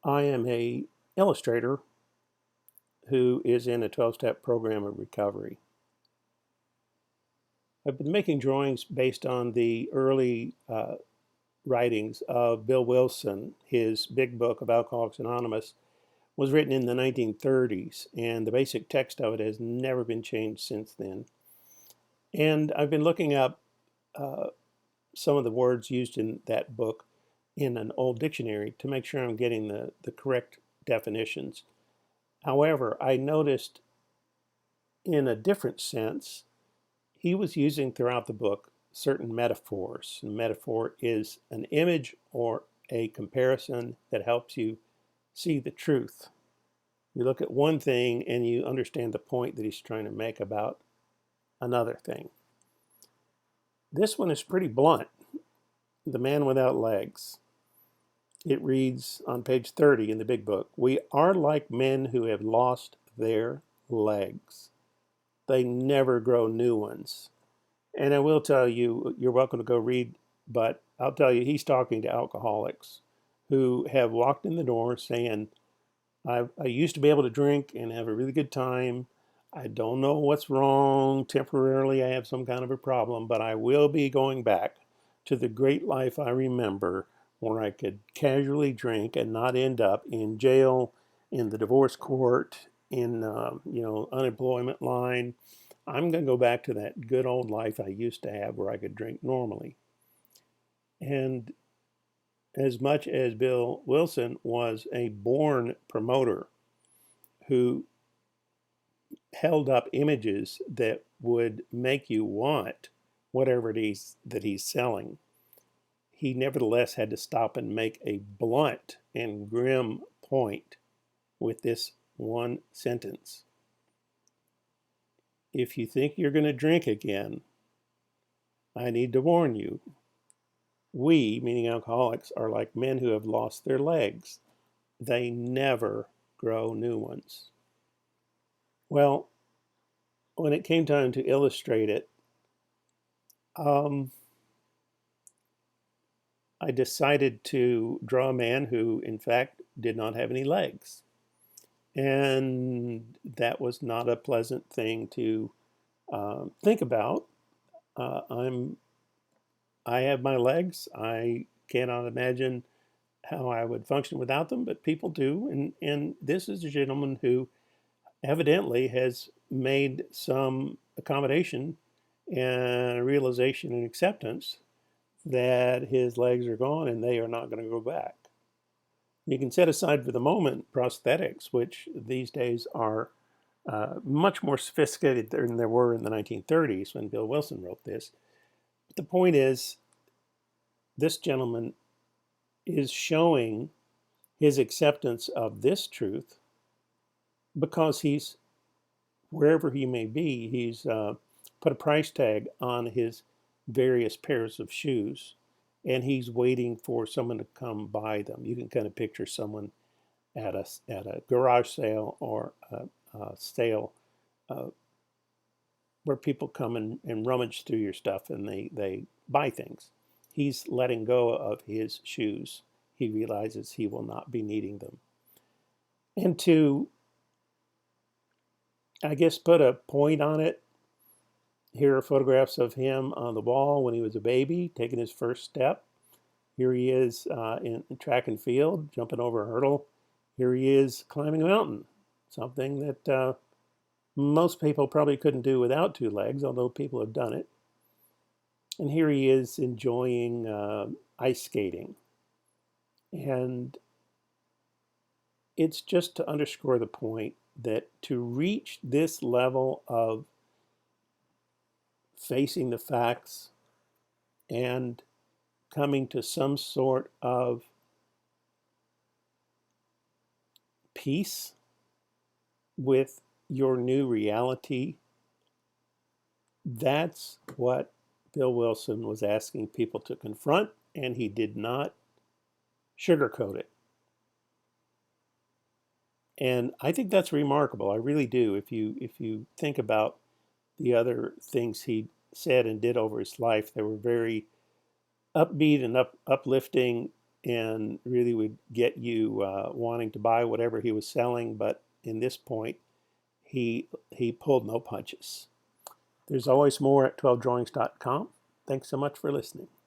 I am a illustrator who is in a 12-step program of recovery. I've been making drawings based on the early writings of Bill Wilson. His big book of Alcoholics Anonymous was written in the 1930s, and the basic text of it has never been changed since then. And I've been looking up some of the words used in that book in an old dictionary to make sure I'm getting the correct definitions. However, I noticed in a different sense, he was using throughout the book certain metaphors. A metaphor is an image or a comparison that helps you see the truth. You look at one thing and you understand the point that he's trying to make about another thing. This one is pretty blunt. The Man Without Legs. It reads on page 30 in the big book, "We are like men who have lost their legs. They never grow new ones." And I will tell you, you're welcome to go read, but I'll tell you, he's talking to alcoholics who have walked in the door saying, I used to be able to drink and have a really good time. I don't know what's wrong. Temporarily, I have some kind of a problem, but I will be going back to the great life I remember where I could casually drink and not end up in jail, in the divorce court, in unemployment line. I'm going to go back to that good old life I used to have where I could drink normally. And as much as Bill Wilson was a born promoter who held up images that would make you want whatever it is that he's selling, he nevertheless had to stop and make a blunt and grim point with this one sentence. If you think you're going to drink again, I need to warn you. We, meaning alcoholics, are like men who have lost their legs. They never grow new ones. Well, when it came time to illustrate it, I decided to draw a man who, in fact, did not have any legs. And that was not a pleasant thing to think about. I have my legs. I cannot imagine how I would function without them, but people do. And this is a gentleman who evidently has made some accommodation and a realization and acceptance that his legs are gone and they are not going to go back. You can set aside for the moment prosthetics, which these days are much more sophisticated than there were in the 1930s when Bill Wilson wrote this. But the point is, this gentleman is showing his acceptance of this truth because he's, wherever he may be, he's put a price tag on his various pairs of shoes, and he's waiting for someone to come buy them. You can kind of picture someone at a garage sale or a sale where people come and rummage through your stuff and they buy things. He's letting go of his shoes. He realizes he will not be needing them. And to, I guess, put a point on it, here are photographs of him on the wall when he was a baby, taking his first step. Here he is in track and field, jumping over a hurdle. Here he is climbing a mountain, something that most people probably couldn't do without two legs, although people have done it. And here he is enjoying ice skating. And it's just to underscore the point that to reach this level of facing the facts and coming to some sort of peace with your new reality, that's what Bill Wilson was asking people to confront, and he did not sugarcoat it. And I think that's remarkable. I really do. If you think about the other things he said and did over his life, they were very upbeat and uplifting and really would get you wanting to buy whatever he was selling. But in this point, he pulled no punches. There's always more at 12drawings.com. Thanks so much for listening.